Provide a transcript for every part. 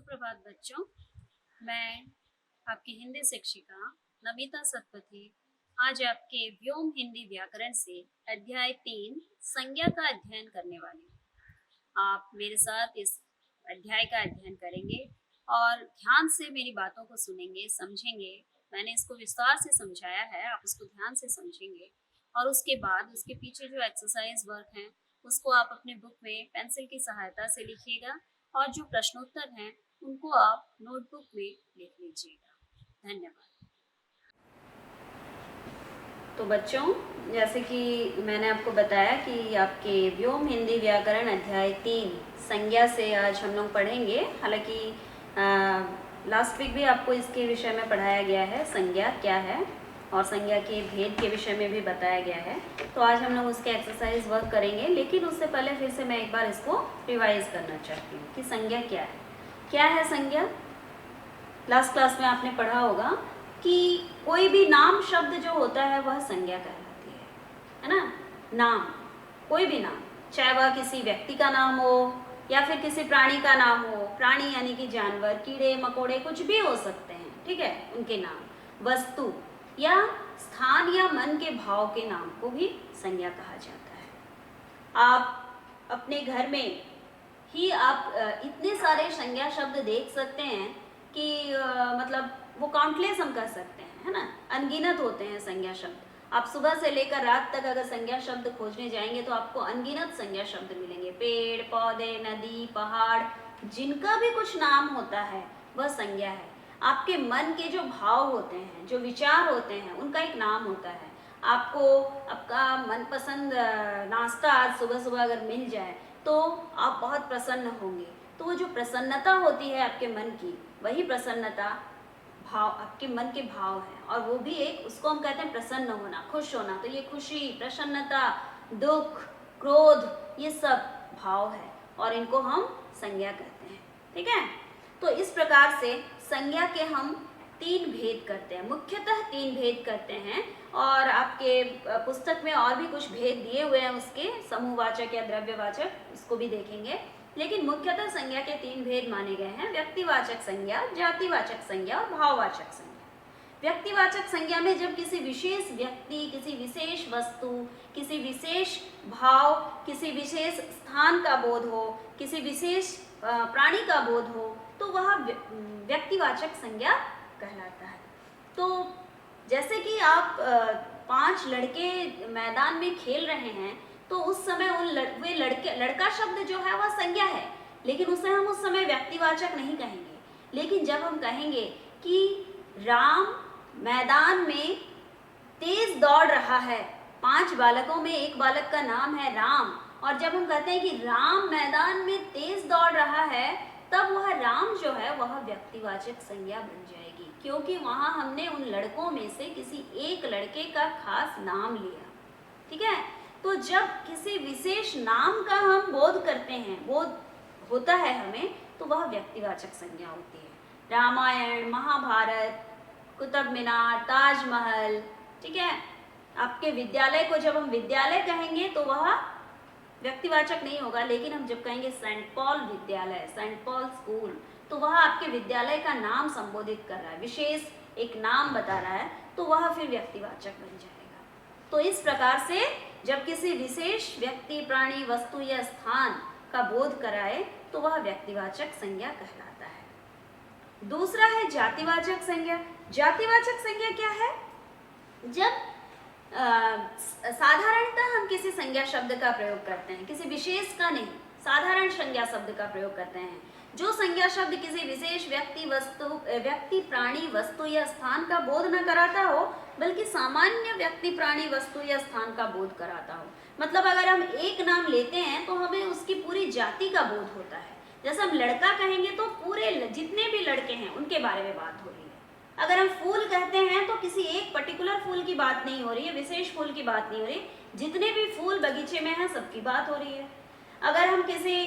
सुप्रभात बच्चों। मैं आपकी हिंदी शिक्षिका नमिता सतपथी आज आपके व्योम हिंदी व्याकरण से अध्याय 3 संज्ञा का अध्ययन करने वाली हूँ। आप मेरे साथ इस अध्याय का अध्ययन करेंगे और ध्यान से मेरी बातों को सुनेंगे, समझेंगे। मैंने इसको विस्तार से समझाया है, आप उसको ध्यान से समझेंगे और उसके बाद उसके पीछे जो एक्सरसाइज वर्क हैं उसको आप अपने बुक में पेंसिल की सहायता से लिखिएगा और जो प्रश्नोत्तर हैं उनको आप नोटबुक में लिख लीजिएगा। धन्यवाद। तो बच्चों, जैसे कि मैंने आपको बताया कि आपके व्योम हिंदी व्याकरण अध्याय 3 संज्ञा से आज हम लोग पढ़ेंगे। हालांकि लास्ट वीक भी आपको इसके विषय में पढ़ाया गया है, संज्ञा क्या है और संज्ञा के भेद के विषय में भी बताया गया है। तो आज हम लोग उसके एक्सरसाइज वर्क करेंगे, लेकिन उससे पहले फिर से मैं एक बार इसको रिवाइज करना चाहती हूँ कि संज्ञा क्या है। क्या है संज्ञा? लास्ट क्लास में आपने पढ़ा होगा कि कोई भी नाम शब्द जो होता है वह संज्ञा कहलाती है ना। नाम, कोई भी नाम, चाहे वह किसी व्यक्ति का नाम हो या फिर किसी प्राणी का नाम हो। प्राणी यानी कि जानवर, कीड़े मकोड़े कुछ भी हो सकते हैं, ठीक है, उनके नाम। वस्तु या स्थान या मन के भाव के नाम को भी संज्ञा कहा जाता है। आप अपने घर में ही आप इतने सारे संज्ञा शब्द देख सकते हैं कि मतलब वो काउंटलेस हम कर सकते हैं, है ना। अनगिनत होते हैं संज्ञा शब्द। आप सुबह से लेकर रात तक अगर संज्ञा शब्द खोजने जाएंगे तो आपको अनगिनत संज्ञा शब्द मिलेंगे। पेड़ पौधे, नदी, पहाड़, जिनका भी कुछ नाम होता है वह संज्ञा है। आपके मन के जो भाव होते हैं, जो विचार होते हैं, उनका एक नाम होता है। आपको आपका मनपसंद नाश्ता आज सुबह सुबह अगर मिल जाए तो आप बहुत प्रसन्न होंगे। तो वो जो प्रसन्नता होती है आपके मन की, वही प्रसन्नता भाव, आपके मन के भाव है। और वो भी एक, उसको हम कहते हैं प्रसन्न होना, खुश होना। तो ये खुशी, प्रसन्नता, दुख, क्रोध, ये सब भाव है और इनको हम संज्ञा कहते हैं, ठीक है। तो इस प्रकार से संज्ञा के हम 3 भेद करते हैं, मुख्यतः 3 भेद करते हैं। और आपके पुस्तक में और भी कुछ भेद दिए हुए हैं, उसके समूहवाचक या द्रव्यवाचक, उसको भी देखेंगे। लेकिन मुख्यतः संज्ञा के 3 भेद माने गए हैं: व्यक्तिवाचक संज्ञा, जातिवाचक संज्ञा और भाववाचक संज्ञा। व्यक्तिवाचक संज्ञा में जब किसी विशेष व्यक्ति, किसी विशेष वस्तु, किसी विशेष भाव, किसी विशेष स्थान का बोध हो, किसी विशेष प्राणी का बोध हो, तो वह व्यक्तिवाचक संज्ञा कहलाता है। तो जैसे कि आप 5 लड़के मैदान में खेल रहे हैं तो उस समय वे लड़का शब्द जो है वह संज्ञा है, लेकिन उसे हम उस समय व्यक्तिवाचक नहीं कहेंगे। लेकिन जब हम कहेंगे कि राम मैदान में तेज दौड़ रहा है, 5 बालकों में एक बालक का नाम है राम, और जब हम कहते हैं कि राम मैदान में तेज दौड़ रहा है, तब वह राम जो है वह व्यक्तिवाचक संज्ञा बन जाएगी, क्योंकि वहां हमने उन लड़कों में से किसी एक लड़के का खास नाम लिया, ठीक है। तो जब किसी विशेष नाम का हम बोध करते हैं, बोध होता है हमें, तो वह व्यक्तिवाचक संज्ञा होती है। रामायण, महाभारत, कुतुब मीनार, ताजमहल, ठीक है। आपके विद्यालय को जब हम विद्यालय कहेंगे तो वह व्यक्तिवाचक नहीं होगा, लेकिन हम जब कहेंगे सेंट पॉल विद्यालय, सेंट पॉल स्कूल, तो वह आपके विद्यालय का नाम संबोधित कर रहा है, विशेष एक नाम बता रहा है, तो वह फिर व्यक्तिवाचक बन जाएगा। तो इस प्रकार से जब किसी विशेष व्यक्ति, प्राणी, वस्तु या स्थान का बोध कराए तो वह व्यक्तिवाचक संज्ञा कहलाता है। दूसरा है जातिवाचक संज्ञा। जातिवाचक संज्ञा क्या है? जब साधारणतः हम किसी संज्ञा शब्द का प्रयोग करते हैं, किसी विशेष का नहीं, साधारण संज्ञा शब्द का प्रयोग करते हैं। जो संज्ञा शब्द किसी विशेष व्यक्ति, प्राणी, वस्तु या स्थान का बोध न कराता हो, बल्कि सामान्य व्यक्ति, प्राणी, वस्तु या स्थान का बोध कराता हो। मतलब अगर हम एक नाम लेते हैं तो हमें उसकी पूरी जाति का बोध होता है। जैसे हम लड़का कहेंगे तो पूरे जितने भी लड़के हैं उनके बारे में बात हो रही है। अगर हम फूल कहते हैं तो किसी एक पर्टिकुलर फूल की बात नहीं हो रही है, विशेष फूल की बात नहीं हो रही, जितने भी फूल बगीचे में हैं सबकी बात हो रही है। अगर हम किसी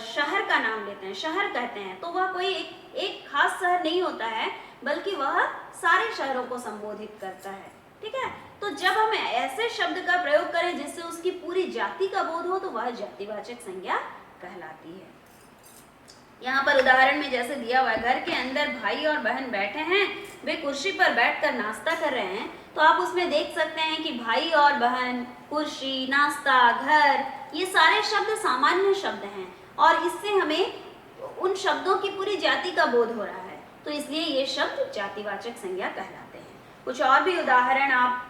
शहर का नाम लेते हैं, शहर कहते हैं, तो वह कोई एक खास शहर नहीं होता है, बल्कि वह सारे शहरों को संबोधित करता है, ठीक है। तो जब हम ऐसे शब्द का प्रयोग करें जिससे उसकी पूरी जाति का बोध हो, तो वह जातिवाचक संज्ञा कहलाती है। यहाँ पर उदाहरण में जैसे दिया हुआ है, घर के अंदर भाई और बहन बैठे हैं, वे कुर्सी पर बैठकर नाश्ता कर रहे हैं। तो आप उसमें देख सकते हैं कि भाई और बहन, कुर्सी, नाश्ता, घर, ये सारे शब्द सामान्य शब्द हैं और इससे हमें उन शब्दों की पूरी जाति का बोध हो रहा है, तो इसलिए ये शब्द जातिवाचक संज्ञा कहलाते हैं। कुछ और भी उदाहरण आप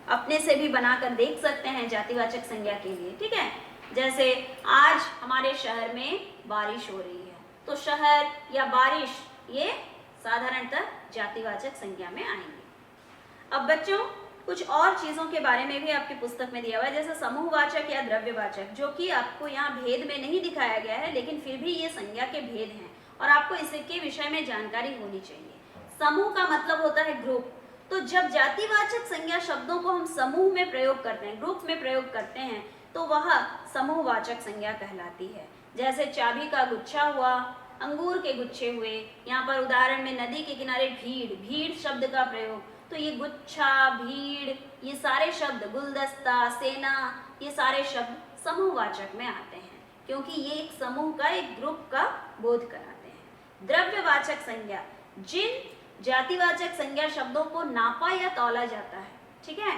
अपने से भी बनाकर देख सकते हैं जातिवाचक संज्ञा के लिए, ठीक है। जैसे आज हमारे शहर में बारिश हो रही है, तो शहर या बारिश ये साधारणतः जातिवाचक संज्ञा में आएंगे। अब बच्चों कुछ और चीजों के बारे में भी आपकी पुस्तक में दिया हुआ है, जैसे समूहवाचक या द्रव्यवाचक, जो कि आपको यहाँ भेद में नहीं दिखाया गया है, लेकिन फिर भी ये संज्ञा के भेद हैं और आपको इसके विषय में जानकारी होनी चाहिए। समूह का मतलब होता है ग्रुप, तो जब जातिवाचक संज्ञा शब्दों को हम समूह में प्रयोग करते हैं, ग्रुप में प्रयोग करते हैं, तो वह समूहवाचक संज्ञा कहलाती है। जैसे चाबी का गुच्छा हुआ, अंगूर के गुच्छे हुए। यहाँ पर उदाहरण में नदी के किनारे भीड़, भीड़ शब्द का प्रयोग, तो ये गुच्छा, भीड़, ये सारे शब्द, गुलदस्ता, सेना, ये सारे शब्द समूहवाचक में आते हैं, क्योंकि ये एक समूह का, एक ग्रुप का बोध कराते हैं। द्रव्यवाचक संज्ञा, जिन जातिवाचक संज्ञा शब्दों को नापा या तौला जाता है, ठीक है,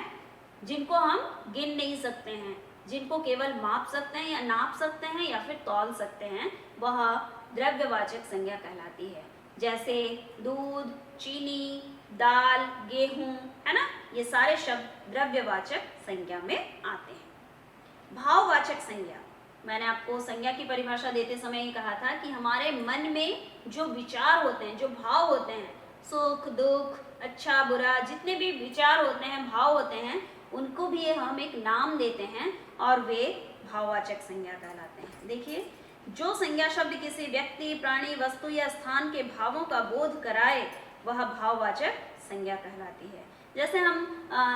जिनको हम गिन नहीं सकते हैं, जिनको केवल माप सकते हैं या नाप सकते हैं या फिर तौल सकते हैं, वह द्रव्यवाचक संज्ञा कहलाती है। जैसे दूध, चीनी, दाल, गेहूं, है ना, ये सारे शब्द द्रव्यवाचक संज्ञा में आते हैं। भाववाचक संज्ञा, मैंने आपको संज्ञा की परिभाषा देते समय ही कहा था कि हमारे मन में जो विचार होते हैं, जो भाव होते हैं, सुख, दुख, अच्छा, बुरा, जितने भी विचार होते हैं, भाव होते हैं, उनको भी हम एक नाम देते हैं और वे भाववाचक संज्ञा कहलाते हैं। देखिए, जो संज्ञा शब्द किसी व्यक्ति, प्राणी, वस्तु या स्थान के भावों का बोध कराए, वह भाववाचक संज्ञा कहलाती है। जैसे हम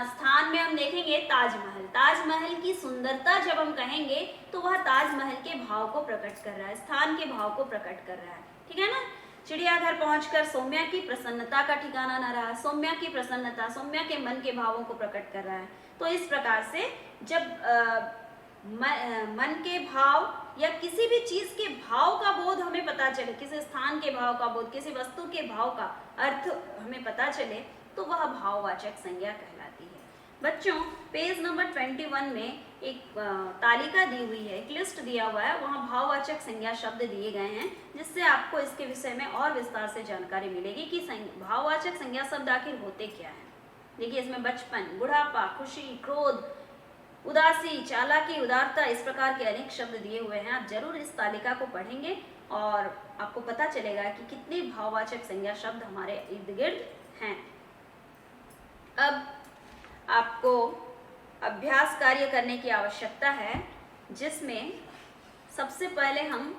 स्थान में हम देखेंगे ताजमहल, ताजमहल की सुंदरता जब हम कहेंगे तो वह ताजमहल के भाव को प्रकट कर रहा है, स्थान के भाव को प्रकट कर रहा है, ठीक है ना। चिड़ियाघर पहुंचकर सौम्या की प्रसन्नता का ठिकाना न रहा, सौम्या की प्रसन्नता, सौम्या के मन के भावों को प्रकट कर रहा है। तो इस प्रकार से जब मन के भाव या किसी भी चीज के भाव का बोध हमें पता चले, किसी स्थान के भाव का बोध, किसी वस्तु के भाव का अर्थ हमें पता चले, तो वह भाववाचक संज्ञा कहलाती है। बच्चों, पेज नंबर 21 में एक तालिका दी हुई है, एक लिस्ट दिया हुआ है, वहाँ भाववाचक संज्ञा शब्द दिए गए हैं, जिससे आपको इसके विषय में और विस्तार से जानकारी मिलेगी कि भाववाचक संज्ञा शब्द आखिर होते क्या हैं। देखिए, इसमें बचपन, बुढ़ापा, खुशी, क्रोध, उदासी, चालाकी, उदारता, इस प्रकार के अनेक शब्द दिए हुए हैं। आप जरूर इस तालिका को पढ़ेंगे और आपको पता चलेगा कि कितने भाववाचक संज्ञा शब्द हमारे इर्द गिर्द हैं। अब आपको अभ्यास कार्य करने की आवश्यकता है, जिसमें सबसे पहले हम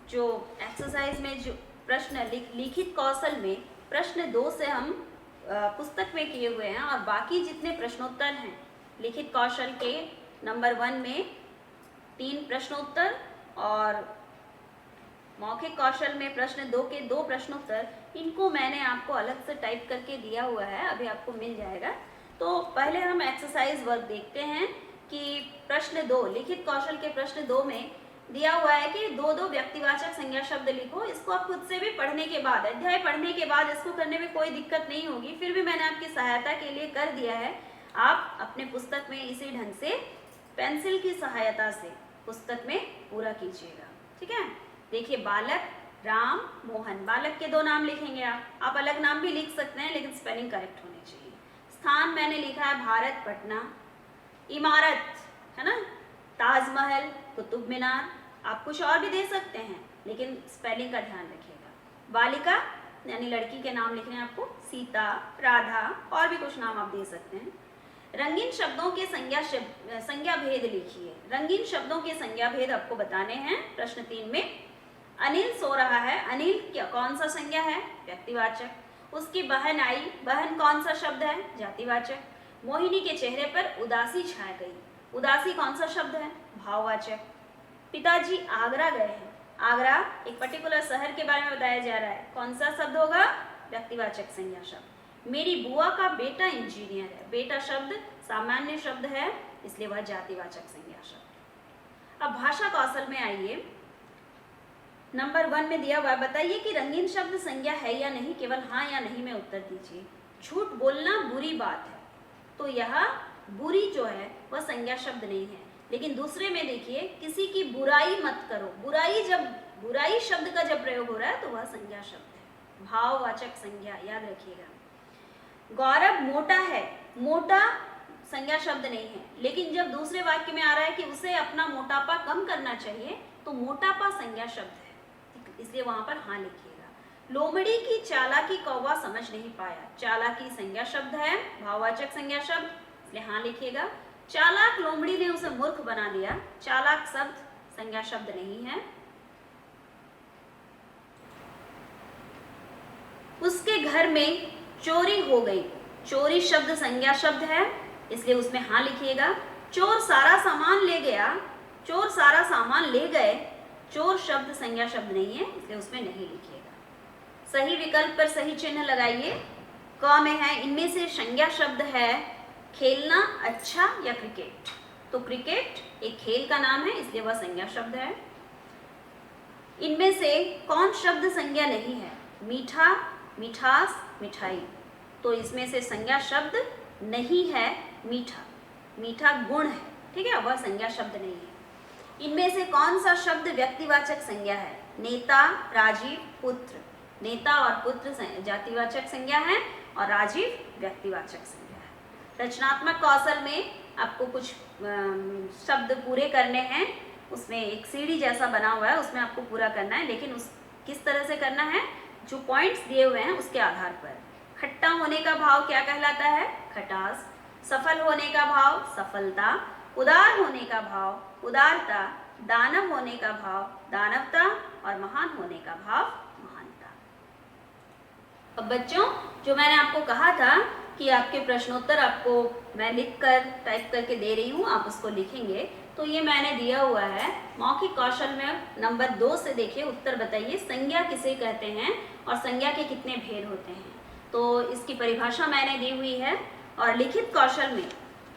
जो एक्सरसाइज में जो प्रश्न लिखित कौशल में प्रश्न 2 से हम पुस्तक में किए हुए हैं, और बाकी जितने प्रश्नोत्तर हैं लिखित कौशल के नंबर 1 में 3 प्रश्नोत्तर और मौखिक कौशल में प्रश्न 2 के 2 प्रश्नोत्तर, इनको मैंने आपको अलग से टाइप करके दिया हुआ है, अभी आपको मिल जाएगा। तो पहले हम एक्सरसाइज वर्क देखते हैं कि प्रश्न 2, लिखित कौशल के प्रश्न 2 में दिया हुआ है कि 2 व्यक्तिवाचक संज्ञा शब्द लिखो। इसको आप खुद से भी पढ़ने के बाद, अध्याय पढ़ने के बाद इसको करने में कोई दिक्कत नहीं होगी, फिर भी मैंने आपकी सहायता के लिए कर दिया है। आप अपने पुस्तक में इसी ढंग से पेंसिल की सहायता से पुस्तक में पूरा कीजिएगा, ठीक है। देखिए, बालक, राम, मोहन, बालक के 2 नाम लिखेंगे आप अलग नाम भी लिख सकते हैं, लेकिन स्पेलिंग करेक्ट होनी चाहिए। स्थान मैंने लिखा है भारत, पटना। इमारत है ना, ताजमहल, कुतुब मीनार, आप कुछ और भी दे सकते हैं, लेकिन स्पेलिंग का ध्यान रखिएगा। बालिका यानी लड़की के नाम लिखने हैं आपको, सीता, राधा, और भी कुछ नाम आप दे सकते हैं। रंगीन शब्दों के संज्ञा भेद लिखिए। रंगीन शब्दों के संज्ञा भेद आपको बताने हैं प्रश्न 3 में। अनिल सो रहा है, अनिल क्या कौन सा संज्ञा है? व्यक्तिवाचक। उसकी बहन आई, बहन कौन सा शब्द है? जातिवाचक। मोहिनी के चेहरे पर उदासी छा गई, उदासी कौन सा शब्द है? भाववाचक। पिताजी आगरा गए हैं, आगरा एक पर्टिकुलर शहर के बारे में बताया जा रहा है, कौन सा शब्द होगा? व्यक्तिवाचक संज्ञा शब्द। मेरी बुआ का बेटा इंजीनियर है, बेटा शब्द सामान्य शब्द है, इसलिए वह जातिवाचक संज्ञा शब्द। अब भाषा कौशल में आइए। नंबर 1 में दिया हुआ है, बताइए कि रंगीन शब्द संज्ञा है या नहीं, केवल हाँ या नहीं में उत्तर दीजिए। झूठ बोलना बुरी बात है, तो यह बुरी जो है वह संज्ञा शब्द नहीं है। लेकिन दूसरे में देखिए, किसी की बुराई मत करो, बुराई शब्द का जब प्रयोग हो रहा है तो वह संज्ञा शब्द है, भाववाचक संज्ञा, याद रखिएगा। गौरव मोटा है, मोटा संज्ञा शब्द नहीं है, लेकिन जब दूसरे वाक्य में आ रहा है कि उसे अपना मोटापा कम करना चाहिए, तो मोटापा संज्ञा शब्द है, इसलिए वहां पर हाँ लिखिएगा। लोमड़ी की चालाकी कौवा समझ नहीं पाया, चालाकी संज्ञा शब्द है, भाववाचक संज्ञा शब्द, इसलिए हाँ लिखिएगा। चालाक लोमड़ी ने उसे मूर्ख बना दिया, चालाक शब्द संज्ञा शब्द नहीं है। उसके घर में चोरी हो गई, चोरी शब्द संज्ञा शब्द है, इसलिए उसमें हाँ लिखिएगा। चोर सारा सामान ले गया, चोर सारा सामान ले गए, चोर शब्द संज्ञा शब्द नहीं है, इसलिए उसमें नहीं लिखिएगा। सही विकल्प पर सही चिन्ह लगाइए। क में है, इनमें से संज्ञा शब्द है खेलना अच्छा या क्रिकेट, तो क्रिकेट एक खेल का नाम है, इसलिए वह संज्ञा शब्द है। इनमें से कौन शब्द संज्ञा नहीं है, मीठा, मिठास, मिठाई, तो इसमें से संज्ञा शब्द नहीं है मीठा, मीठा गुण है, ठीक है, वह संज्ञा शब्द नहीं है। इनमें से कौन सा शब्द व्यक्तिवाचक संज्ञा है, नेता, राजीव, पुत्र, नेता और पुत्र जातिवाचक संज्ञा है और राजीव व्यक्तिवाचक संज्ञा है। रचनात्मक कौशल में आपको कुछ शब्द पूरे करने हैं, उसमें एक सीढ़ी जैसा बना हुआ है, उसमें आपको पूरा करना है, लेकिन उस किस तरह से करना है, जो पॉइंट्स दिए हुए हैं उसके आधार पर। खट्टा होने का भाव क्या कहलाता है, खटास। सफल होने का भाव सफलता, उदार होने का भाव उदारता, दानव होने का भाव दानवता और महान होने का भाव महानता। अब बच्चों, जो मैंने आपको कहा था कि आपके प्रश्नोत्तर आपको मैं लिखकर टाइप करके दे रही हूँ, आप उसको लिखेंगे, तो ये मैंने दिया हुआ है मौखिक कौशल में नंबर 2 से देखिए, उत्तर बताइए संज्ञा किसे कहते हैं और संज्ञा के कितने भेद होते हैं। तो इसकी परिभाषा मैंने दी हुई है। और लिखित कौशल में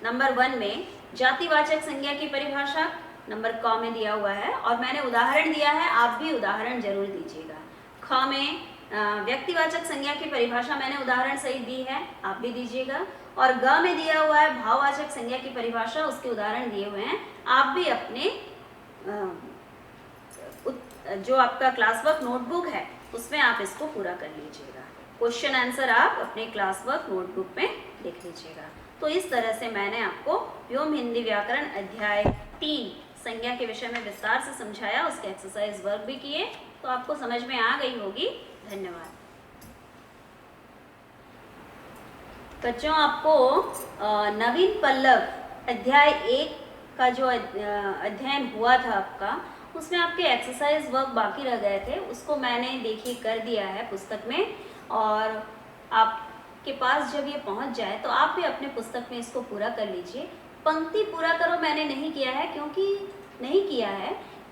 नंबर 1 में जातिवाचक संज्ञा की परिभाषा नंबर क में दिया हुआ है और मैंने उदाहरण दिया है, आप भी उदाहरण जरूर दीजिएगा। ख में व्यक्तिवाचक संज्ञा की परिभाषा मैंने उदाहरण सहित दी है, आप भी दीजिएगा। और ग में दिया हुआ है भाववाचक संज्ञा की परिभाषा, उसके उदाहरण दिए हुए हैं, आप भी अपने जो आपका क्लास वर्क नोटबुक है उसमें आप इसको पूरा कर लीजिएगा। क्वेश्चन आंसर आप अपने क्लास वर्क नोटबुक में लिख लीजिएगा। तो इस तरह से मैंने आपको व्योम हिंदी व्याकरण अध्याय 3 संज्ञा के विषय में विस्तार से समझाया, उसके एक्सरसाइज वर्क भी किए, तो आपको समझ में आ गई होगी। धन्यवाद बच्चों। आपको नवीन पल्लव अध्याय 1 का जो अध्ययन हुआ था आपका, उसमें आपके एक्सरसाइज वर्क बाकी रह गए थे, उसको मैंने देखिए कर दिया है पुस्तक में, और आपके पास जब ये पहुंच जाए तो आप भी अपने पुस्तक में इसको पूरा कर लीजिए। पंक्ति पूरा करो मैंने नहीं किया है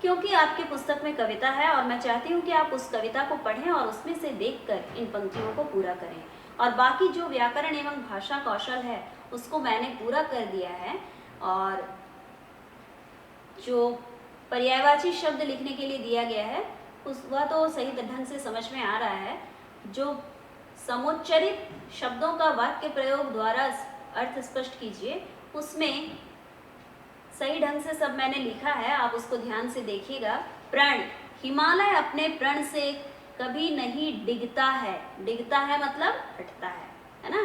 क्योंकि आपके पुस्तक में कविता है और मैं चाहती हूँ कि आप उस कविता को पढ़ें और उसमें से देखकर इन पंक्तियों को पूरा करें। और बाकी जो व्याकरण एवं भाषा कौशल है उसको मैंने पूरा कर दिया है, और जो पर्यायवाची शब्द लिखने के लिए दिया गया है वह तो सही ढंग से समझ में आ रहा है। जो समुच्चरित शब्दों का वाक्य प्रयोग द्वारा अर्थ स्पष्ट कीजिए, उसमें सही ढंग से सब मैंने लिखा है, आप उसको ध्यान से देखिएगा। प्रण, हिमालय अपने प्रण से कभी नहीं डिगता है, डिगता है मतलब हटता है ना।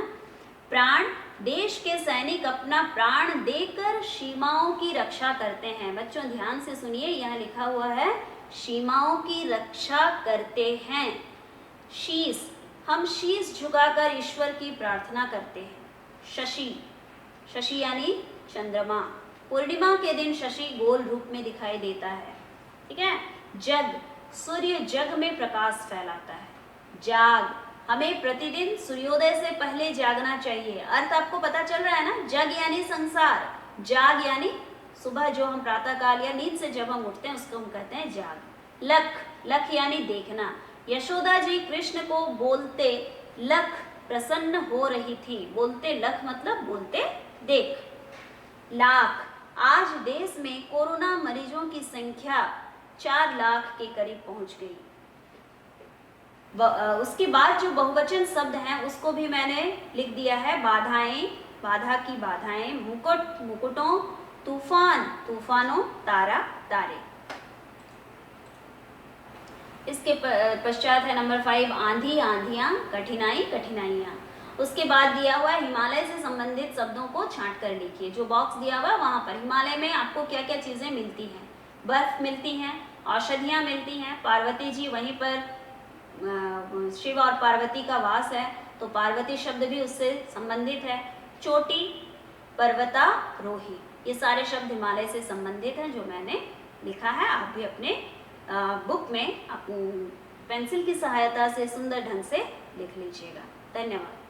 प्राण, देश के सैनिक अपना प्राण देकर सीमाओं की रक्षा करते हैं। बच्चों ध्यान से सुनिए, यहाँ लिखा हुआ है सीमाओं की रक्षा करते हैं। शीश, हम शीश झुकाकर ईश्वर की प्रार्थना करते हैं। शशि, शशि यानी चंद्रमा, पूर्णिमा के दिन शशि गोल रूप में दिखाई देता है, ठीक है। जग, सूर्य जग में प्रकाश फैलाता है। जाग, हमें प्रतिदिन सूर्योदय से पहले जागना चाहिए। अर्थ आपको पता चल रहा है ना, जग यानी संसार, जाग यानी सुबह जो हम प्रातः काल या नींद से जब हम उठते हैं उसको हम कहते हैं जाग। लख, लख यानी देखना। यशोदा जी कृष्ण को बोलते लख प्रसन्न हो रही थी। बोलते लख मतलब बोलते देख। लाख, आज देश में कोरोना मरीजों की संख्या 4 लाख के करीब पहुंच गई। उसके बाद जो बहुवचन शब्द हैं उसको भी मैंने लिख दिया है। बाधाएं, बाधा की बाधाएं, मुकुट, मुकुटों, तूफान, तूफानों, तारा, तारे। इसके पश्चात है नंबर 5 आंधी, आंधियां, कठिनाई, कठिनाइयां। उसके बाद दिया हुआ है हिमालय से संबंधित शब्दों को छांट कर लिखिए। जो बॉक्स दिया हुआ है वहां पर हिमालय में आपको क्या क्या चीजें मिलती हैं। बर्फ मिलती हैं, औषधियां मिलती हैं, पार्वती जी वहीं पर शिव और पार्वती का वास है तो पार्वती शब्द भी उससे संबंधित है। चोटी, पर्वतारोही, ये सारे शब्द हिमालय से संबंधित हैं जो मैंने लिखा है। आप भी अपने बुक में अपनी पेंसिल की सहायता से सुंदर ढंग से लिख लीजिएगा। धन्यवाद।